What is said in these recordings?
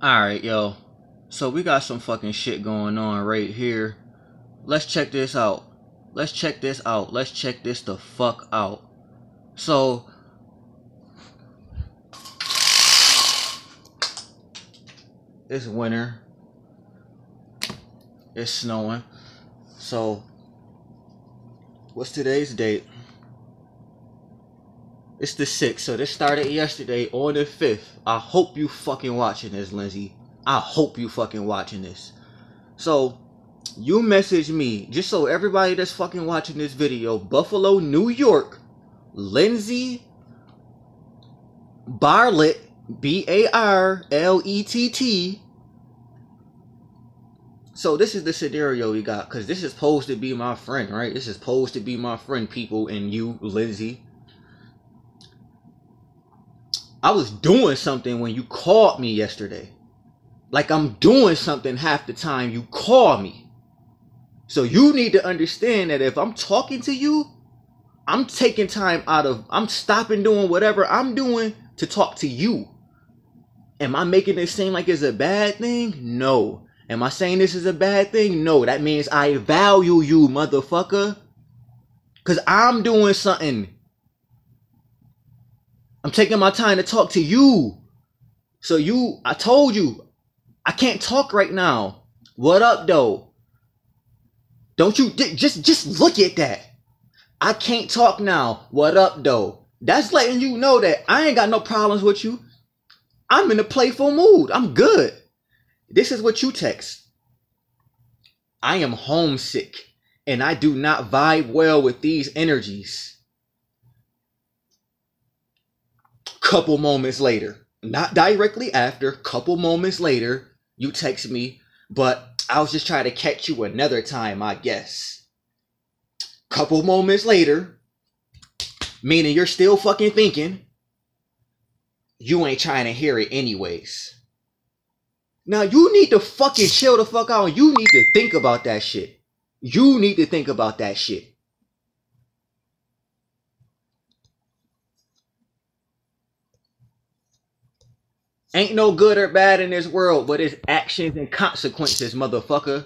Alright, yo. So we got some fucking shit going on right here. Let's check this out. Let's check this out. Let's check this the fuck out. So, it's winter. It's snowing. So, what's today's date? It's the 6th. So this started yesterday on the 5th. I hope you fucking watching this, Lindsay. I hope you fucking watching this. So, you message me, just so everybody that's fucking watching this video, Buffalo, New York, Lindsay Barlett, Barlett. So this is the scenario we got, because this is supposed to be my friend, right? This is supposed to be my friend, people, and you, Lindsay. I was doing something when you called me yesterday. Like I'm doing something half the time you call me. So you need to understand that if I'm talking to you, I'm taking time out of, I'm stopping doing whatever I'm doing to talk to you. Am I making this seem like it's a bad thing? No. Am I saying this is a bad thing? No. That means I value you, motherfucker. Because I'm doing something. I'm taking my time to talk to you. So I told you, I can't talk right now. What up, though? Don't you, just look at that. I can't talk now. What up, though? That's letting you know that I ain't got no problems with you. I'm in a playful mood. I'm good. This is what you text. I am homesick, and I do not vibe well with these energies. Couple moments later, not directly after, couple moments later, you text me, but I was just trying to catch you another time, I guess. Couple moments later, meaning you're still fucking thinking, you ain't trying to hear it anyways. Now you need to fucking chill the fuck out and you need to think about that shit. You need to think about that shit. Ain't no good or bad in this world, but it's actions and consequences, motherfucker.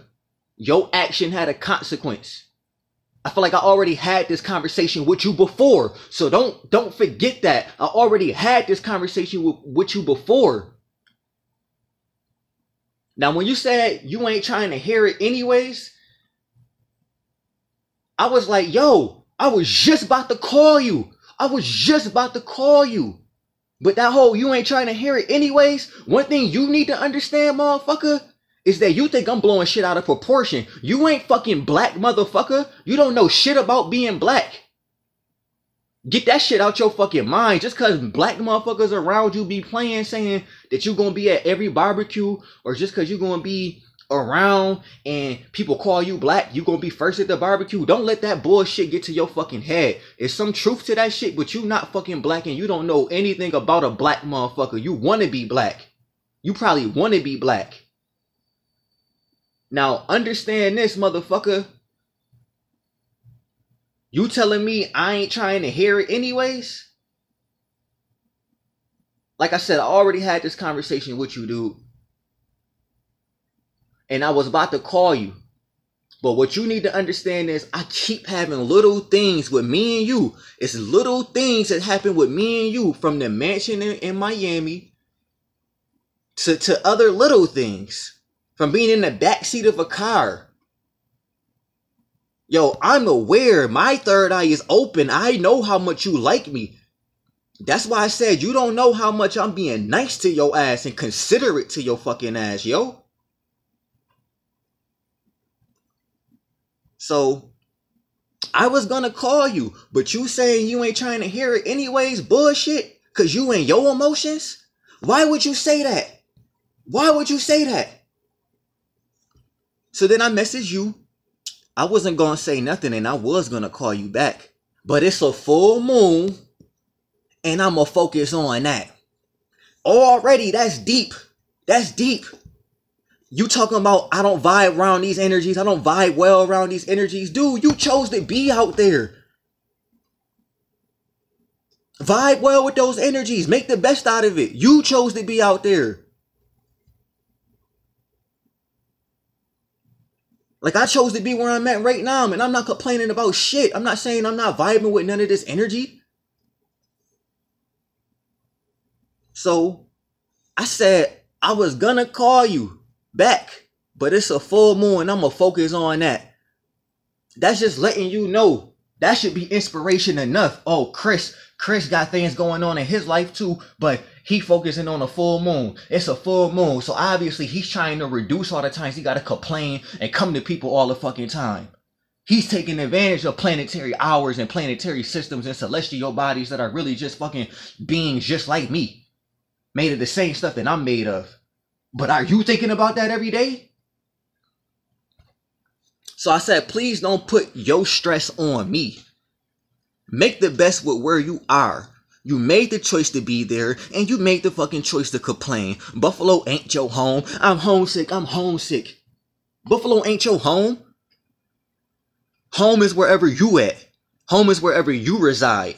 Your action had a consequence. I feel like I already had this conversation with you before. So don't forget that. I already had this conversation with you before. Now, when you said you ain't trying to hear it anyways, I was like, yo, I was just about to call you. But that whole you ain't trying to hear it anyways, one thing you need to understand, motherfucker, is that you think I'm blowing shit out of proportion. You ain't fucking black, motherfucker. You don't know shit about being black. Get that shit out your fucking mind. Just cause black motherfuckers around you be playing saying that you gonna be at every barbecue, or just cause you gonna be around and people call you black, you gonna be first at the barbecue. Don't let that bullshit get to your fucking head. There's some truth to that shit, but you not fucking black and you don't know anything about a black motherfucker. You wanna be black. You probably wanna be black. Now understand this, motherfucker. You telling me I ain't trying to hear it anyways? Like I said, I already had this conversation with you, dude. And I was about to call you. But what you need to understand is I keep having little things with me and you. It's little things that happen with me and you, from the mansion in Miami to other little things. From being in the backseat of a car. Yo, I'm aware. My third eye is open. I know how much you like me. That's why I said you don't know how much I'm being nice to your ass and considerate to your fucking ass, yo. So, I was gonna call you, but you saying you ain't trying to hear it anyways, bullshit, cause you in your emotions? Why would you say that? Why would you say that? So then I messaged you. I wasn't gonna say nothing and I was gonna call you back. But it's a full moon and I'm gonna focus on that. Already, that's deep. That's deep. You talking about I don't vibe around these energies. I don't vibe well around these energies. Dude, you chose to be out there. Vibe well with those energies. Make the best out of it. You chose to be out there. Like, I chose to be where I'm at right now, and I'm not complaining about shit. I'm not saying I'm not vibing with none of this energy. So I said I was gonna call you back, but it's a full moon and I'm gonna focus on that. That's just letting you know. That should be inspiration enough. Oh, Chris got things going on in his life too, but he focusing on a full moon. It's a full moon. So obviously he's trying to reduce all the times he got to complain and come to people all the fucking time. He's taking advantage of planetary hours and planetary systems and celestial bodies that are really just fucking beings just like me. Made of the same stuff that I'm made of. But are you thinking about that every day? So I said, please don't put your stress on me. Make the best with where you are. You made the choice to be there, and you made the fucking choice to complain. Buffalo ain't your home. I'm homesick. I'm homesick. Buffalo ain't your home. Home is wherever you at. Home is wherever you reside.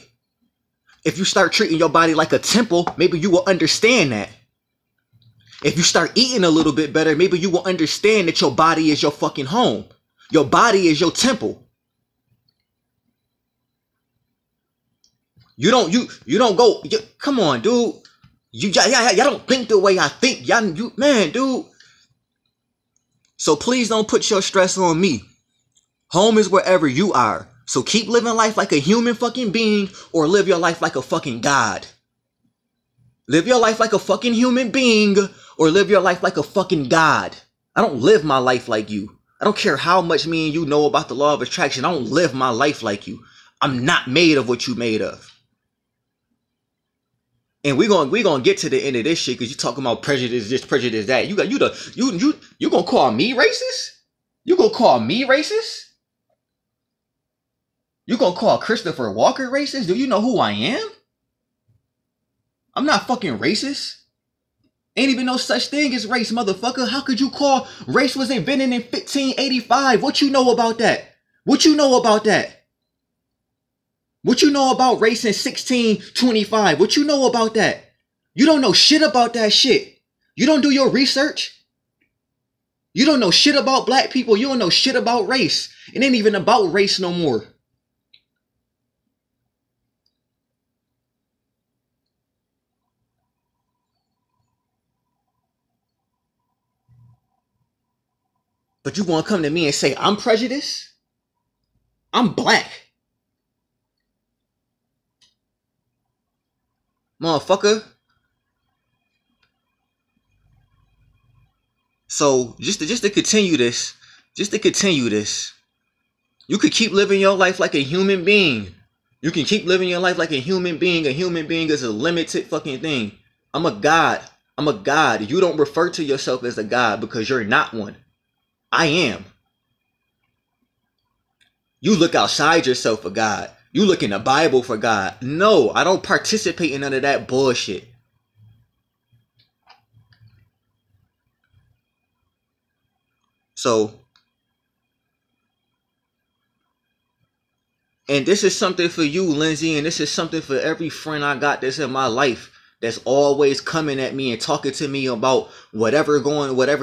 If you start treating your body like a temple, maybe you will understand that. If you start eating a little bit better, maybe you will understand that your body is your fucking home. Your body is your temple. You don't go. Come on, dude. Y'all don't think the way I think. Man, dude. So please don't put your stress on me. Home is wherever you are. So keep living life like a human fucking being, or live your life like a fucking god. Live your life like a fucking human being, or live your life like a fucking god. I don't live my life like you. I don't care how much me and you know about the law of attraction. I don't live my life like you. I'm not made of what you made of. And we're gonna get to the end of this shit because you talking about prejudice, this prejudice, that. You gonna call me racist? You gonna call me racist? You gonna call Christopher Walker racist? Do you know who I am? I'm not fucking racist. Ain't even no such thing as race, motherfucker. How could you call race was invented in 1585? What you know about that? What you know about that? What you know about race in 1625? What you know about that? You don't know shit about that shit. You don't do your research. You don't know shit about black people. You don't know shit about race. It ain't even about race no more. But you want to come to me and say, I'm prejudiced? I'm black. Motherfucker. So, just to continue this, you could keep living your life like a human being. You can keep living your life like a human being. A human being is a limited fucking thing. I'm a god. I'm a god. You don't refer to yourself as a god because you're not one. I am. You look outside yourself for God. You look in the Bible for God. No, I don't participate in none of that bullshit. So, and this is something for you, Lindsay, and this is something for every friend I got that's in my life that's always coming at me and talking to me about whatever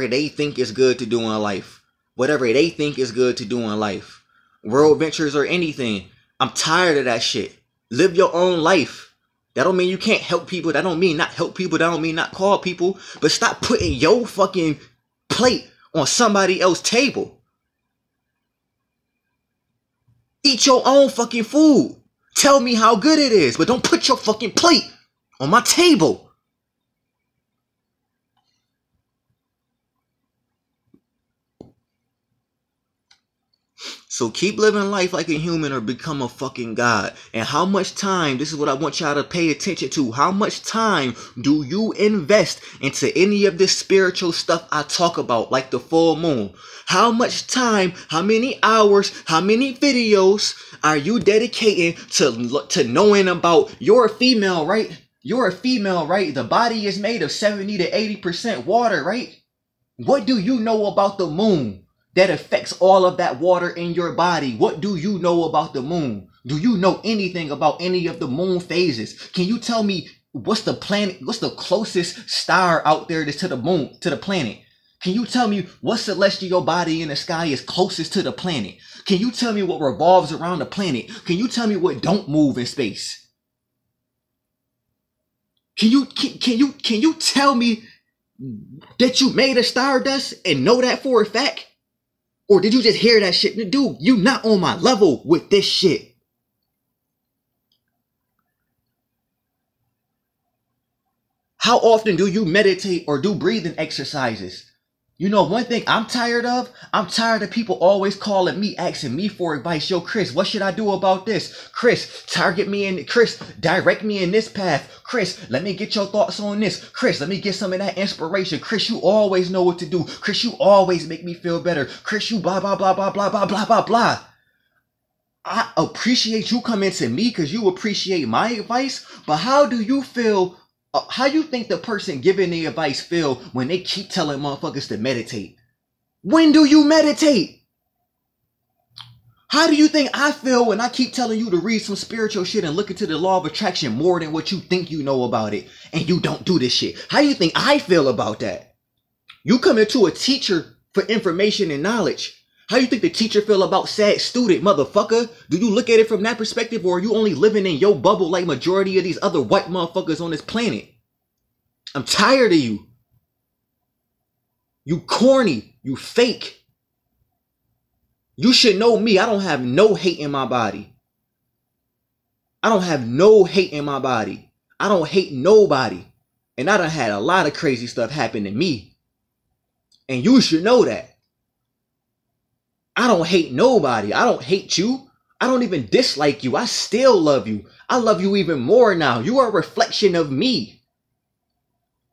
they think is good to do in life. Whatever they think is good to do in life. World ventures or anything. I'm tired of that shit. Live your own life. That don't mean you can't help people. That don't mean not help people. That don't mean not call people. But stop putting your fucking plate on somebody else's table. Eat your own fucking food. Tell me how good it is. But don't put your fucking plate on my table. So keep living life like a human or become a fucking god. And how much time, this is what I want y'all to pay attention to. How much time do you invest into any of this spiritual stuff I talk about, like the full moon? How much time, how many hours, how many videos are you dedicating to knowing about, you're a female, right? You're a female, right? The body is made of 70 to 80% water, right? What do you know about the moon that affects all of that water in your body? What do you know about the moon? Do you know anything about any of the moon phases? Can you tell me what's the planet, what's the closest star out there to the moon, to the planet? Can you tell me what celestial body in the sky is closest to the planet? Can you tell me what revolves around the planet? Can you tell me what don't move in space? Can you tell me that you made a stardust and know that for a fact? Or did you just hear that shit? Dude, you not on my level with this shit. How often do you meditate or do breathing exercises? You know, one thing I'm tired of? I'm tired of people always calling me, asking me for advice. Yo, Chris, what should I do about this? Chris, target me in, Chris, direct me in this path. Chris, let me get your thoughts on this. Chris, let me get some of that inspiration. Chris, you always know what to do. Chris, you always make me feel better. Chris, you blah, blah, blah, blah, blah, blah, blah, blah, blah. I appreciate you coming to me because you appreciate my advice, but how do you feel? How you think the person giving the advice feel when they keep telling motherfuckers to meditate? When do you meditate? How do you think I feel when I keep telling you to read some spiritual shit and look into the law of attraction more than what you think you know about it, and you don't do this shit? How do you think I feel about that? You come into a teacher for information and knowledge. How you think the teacher feel about sad student, motherfucker? Do you look at it from that perspective, or are you only living in your bubble like majority of these other white motherfuckers on this planet? I'm tired of you. You corny. You fake. You should know me. I don't have no hate in my body. I don't have no hate in my body. I don't hate nobody. And I done had a lot of crazy stuff happen to me. And you should know that. I don't hate nobody. I don't hate you. I don't even dislike you. I still love you. I love you even more now. You are a reflection of me.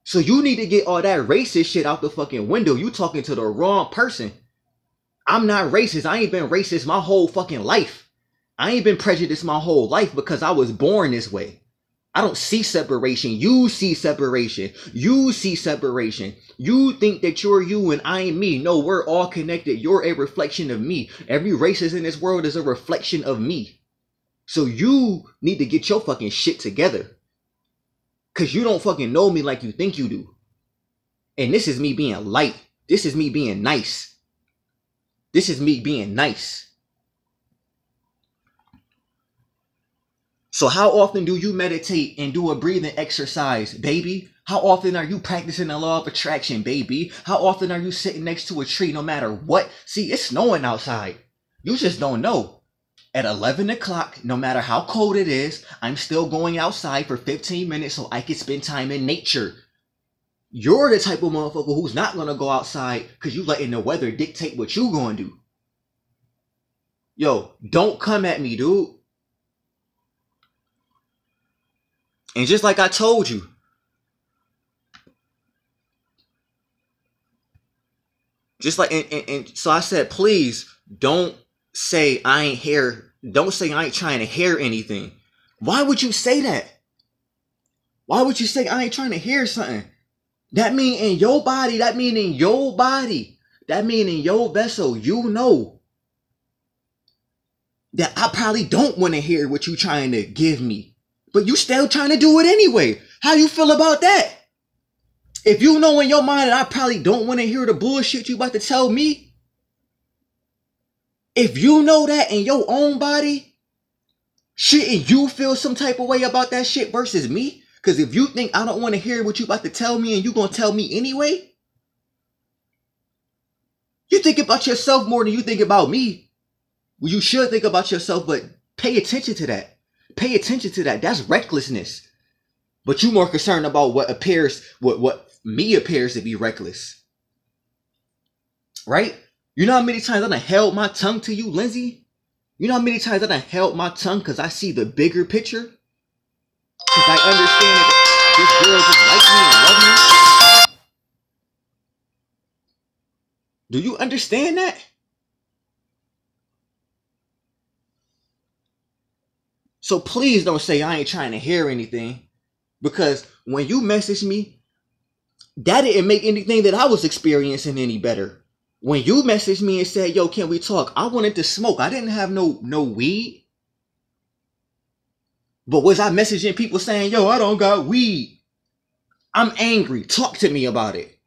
So you need to get all that racist shit out the fucking window. You talking to the wrong person. I'm not racist. I ain't been racist my whole fucking life. I ain't been prejudiced my whole life because I was born this way. I don't see separation. You see separation. You see separation. You think that you're you and I ain't me. No, we're all connected. You're a reflection of me. Every racist in this world is a reflection of me. So you need to get your fucking shit together. Because you don't fucking know me like you think you do. And this is me being light. This is me being nice. This is me being nice. So how often do you meditate and do a breathing exercise, baby? How often are you practicing the law of attraction, baby? How often are you sitting next to a tree no matter what? See, it's snowing outside. You just don't know. At 11 o'clock, no matter how cold it is, I'm still going outside for 15 minutes so I can spend time in nature. You're the type of motherfucker who's not going to go outside because you letting the weather dictate what you going to do. Yo, don't come at me, dude. And just like I told you, just like, and so I said, please don't say I ain't here. Don't say I ain't trying to hear anything. Why would you say that? Why would you say I ain't trying to hear something? That mean in your body, that mean in your body, that mean in your vessel, you know that I probably don't want to hear what you trying to give me. But you still trying to do it anyway. How you feel about that? If you know in your mind that I probably don't want to hear the bullshit you about to tell me. If you know that in your own body, shouldn't you feel some type of way about that shit versus me? Because if you think I don't want to hear what you about to tell me and you going to tell me anyway, you think about yourself more than you think about me. Well, you should think about yourself, but pay attention to that. Pay attention to that. That's recklessness. But you more concerned about what me appears to be reckless. Right? You know how many times I done held my tongue to you, Lindsay? You know how many times I done held my tongue because I see the bigger picture? Because I understand that this girl just like me and love me. Do you understand that? So please don't say I ain't trying to hear anything. Because when you messaged me, that didn't make anything that I was experiencing any better. When you messaged me and said, yo, can we talk? I wanted to smoke. I didn't have no weed. But was I messaging people saying, yo, I don't got weed? I'm angry. Talk to me about it.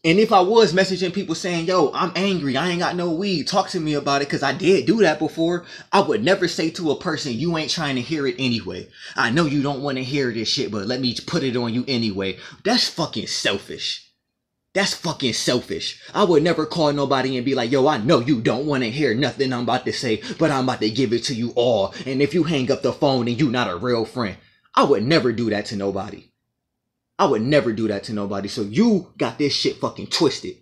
And if I was messaging people saying, yo, I'm angry, I ain't got no weed, talk to me about it, because I did do that before, I would never say to a person, you ain't trying to hear it anyway. I know you don't want to hear this shit, but let me put it on you anyway. That's fucking selfish. That's fucking selfish. I would never call nobody and be like, yo, I know you don't want to hear nothing I'm about to say, but I'm about to give it to you all. And if you hang up the phone, then you not a real friend. I would never do that to nobody. I would never do that to nobody. So you got this shit fucking twisted.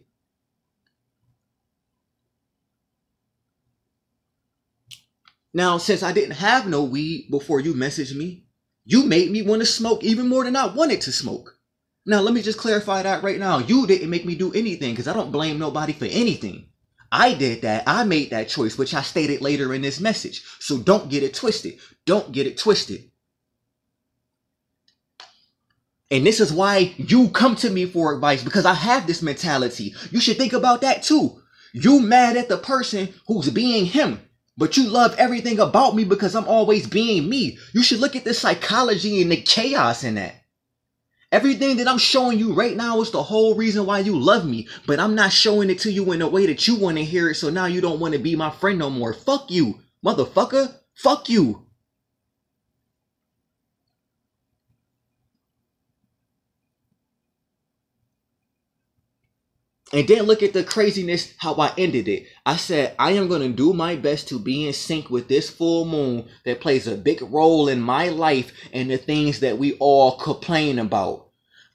Now, since I didn't have no weed before you messaged me, you made me want to smoke even more than I wanted to smoke. Now, let me just clarify that right now. You didn't make me do anything, because I don't blame nobody for anything. I did that. I made that choice, which I stated later in this message. So don't get it twisted. Don't get it twisted. And this is why you come to me for advice, because I have this mentality. You should think about that too. You mad at the person who's being him, but you love everything about me because I'm always being me. You should look at the psychology and the chaos in that. Everything that I'm showing you right now is the whole reason why you love me, but I'm not showing it to you in a way that you want to hear it, so now you don't want to be my friend no more. Fuck you, motherfucker. Fuck you. And then look at the craziness, how I ended it. I said, I am going to do my best to be in sync with this full moon that plays a big role in my life and the things that we all complain about.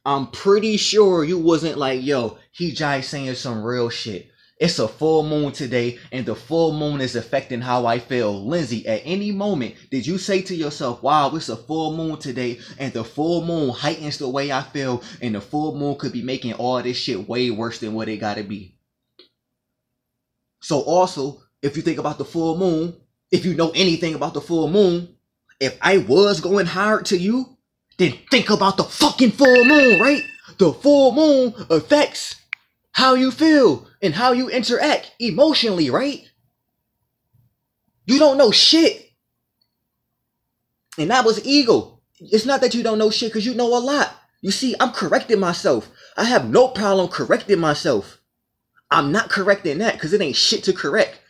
I'm pretty sure you wasn't like, yo, he just saying some real shit. It's a full moon today, and the full moon is affecting how I feel. Lindsay, at any moment, did you say to yourself, wow, it's a full moon today, and the full moon heightens the way I feel, and the full moon could be making all this shit way worse than what it gotta be? So also, if you think about the full moon, if you know anything about the full moon, if I was going hard to you, then think about the fucking full moon, right? The full moon affects how you feel and how you interact emotionally, right? You don't know shit. And that was ego. It's not that you don't know shit, because you know a lot. You see, I'm correcting myself. I have no problem correcting myself. I'm not correcting that because it ain't shit to correct.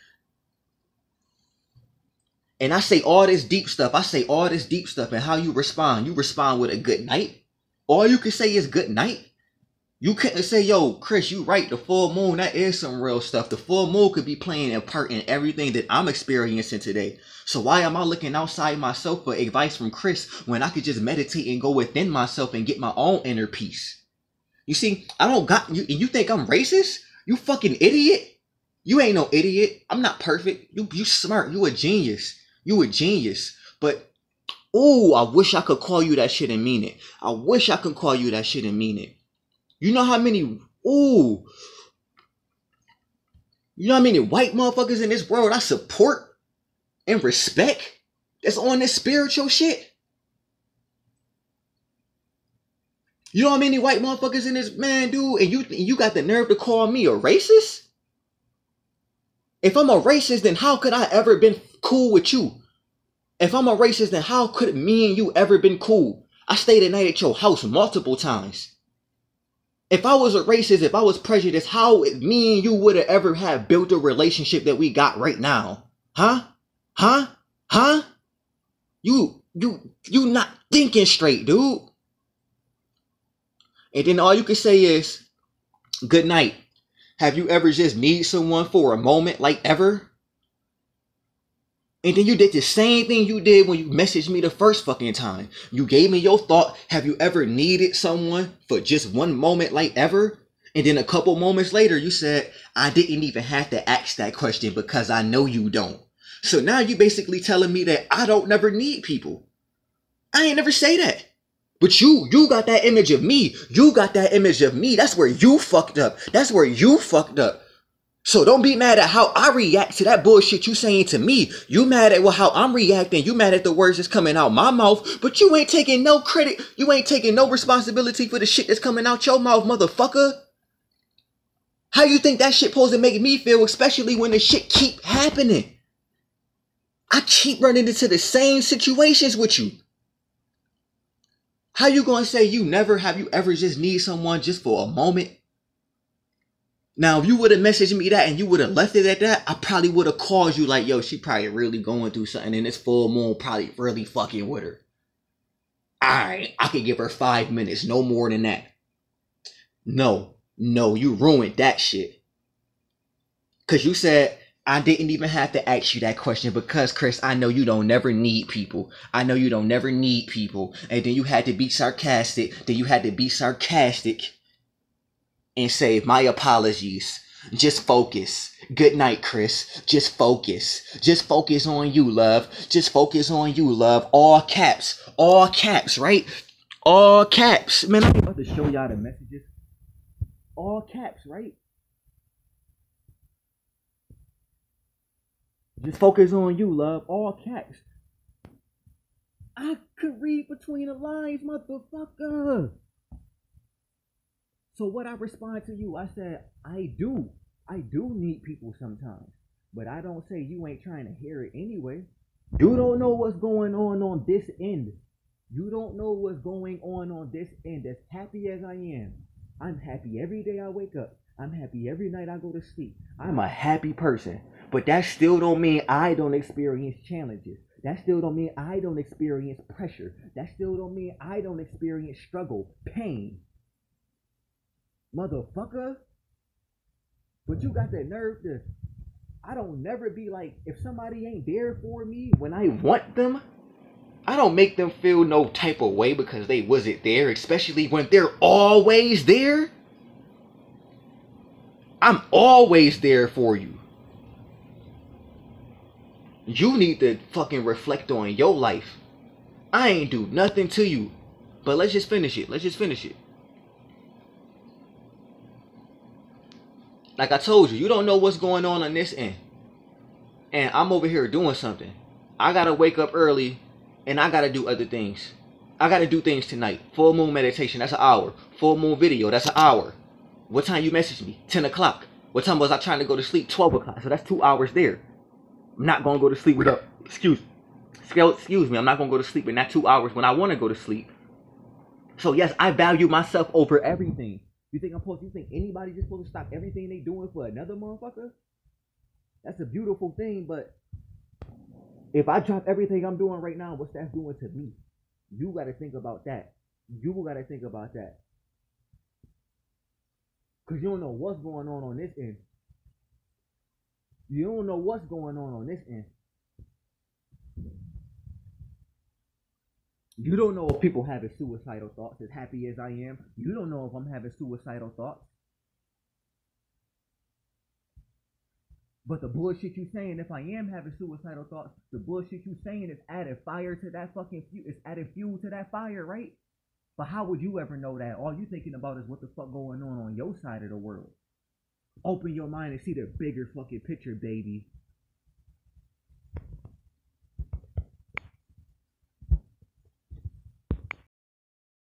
And I say all this deep stuff. I say all this deep stuff, and how you respond. You respond with a good night. All you can say is good night. You couldn't say, yo, Chris, you right. The full moon, that is some real stuff. The full moon could be playing a part in everything that I'm experiencing today. So why am I looking outside myself for advice from Chris when I could just meditate and go within myself and get my own inner peace? You see, I don't got you. And you think I'm racist? You fucking idiot. You ain't no idiot. I'm not perfect. You smart. You a genius. You a genius. But, ooh, I wish I could call you that shit and mean it. I wish I could call you that shit and mean it. You know how many, you know how many white motherfuckers in this world I support and respect that's on this spiritual shit? You know how many white motherfuckers in this, man, dude, and you got the nerve to call me a racist? If I'm a racist, then how could I ever been cool with you? If I'm a racist, then how could me and you ever been cool? I stayed at night at your house multiple times. If I was a racist, if I was prejudiced, how me and you would have ever have built a relationship that we got right now? Huh? You not thinking straight, dude. And then all you can say is, good night. Have you ever just need someone for a moment, like ever? And then you did the same thing you did when you messaged me the first fucking time. You gave me your thought. Have you ever needed someone for just one moment, like ever? And then a couple moments later, you said, I didn't even have to ask that question because I know you don't. So now you basically telling me that I don't never need people. I ain't never say that. But you got that image of me. You got that image of me. That's where you fucked up. That's where you fucked up. So don't be mad at how I react to that bullshit you saying to me. You mad at how I'm reacting. You mad at the words that's coming out my mouth. But you ain't taking no credit. You ain't taking no responsibility for the shit that's coming out your mouth, motherfucker. How you think that shit supposed to make me feel, especially when the shit keep happening? I keep running into the same situations with you. How you gonna say have you ever just need someone just for a moment? Now, if you would have messaged me that and you would have left it at that, I probably would have called you like, yo, she probably really going through something and this full moon probably really fucking with her. Alright, I could give her 5 minutes, no more than that. No, you ruined that shit. Cause you said I didn't even have to ask you that question because Chris, I know you don't never need people. I know you don't never need people. And then you had to be sarcastic. And say, my apologies. Just focus. Good night, Chris. Just focus. Just focus on you, love. Just focus on you, love. All caps. All caps, right? All caps. Man, I'm about to show y'all the messages. All caps, right? Just focus on you, love. All caps. I could read between the lines, motherfucker. So what I respond to you, I said, I do need people sometimes. But I don't say you ain't trying to hear it anyway. You don't know what's going on this end. You don't know what's going on this end. As happy as I am, I'm happy every day I wake up. I'm happy every night I go to sleep. I'm a happy person. But that still don't mean I don't experience challenges. That still don't mean I don't experience pressure. That still don't mean I don't experience struggle, pain. Motherfucker. But you got that nerve to, I don't never be like, if somebody ain't there for me when I want them, I don't make them feel no type of way because they wasn't there, especially when they're always there. I'm always there for you. You need to fucking reflect on your life. I ain't do nothing to you. But let's just finish it. Like I told you, you don't know what's going on this end. And I'm over here doing something. I gotta wake up early and I gotta do other things. I gotta do things tonight. Full moon meditation, that's an hour. Full moon video, that's an hour. What time you messaged me? 10 o'clock. What time was I trying to go to sleep? 12 o'clock. So that's 2 hours there. I'm not gonna go to sleep without, excuse me, I'm not gonna go to sleep in that 2 hours when I wanna go to sleep. So yes, I value myself over everything. You think anybody just supposed to stop everything they doing for another motherfucker? That's a beautiful thing, but if I drop everything I'm doing right now, what's that doing to me? You gotta think about that. Cause you don't know what's going on this end. You don't know if people having suicidal thoughts. As happy as I am, you don't know if I'm having suicidal thoughts. But the bullshit you saying, if I am having suicidal thoughts, the bullshit you saying is adding fire to that fucking fuel. It's adding fuel to that fire, right? But how would you ever know that? All you thinking about is what the fuck going on your side of the world. Open your mind and see the bigger fucking picture, baby.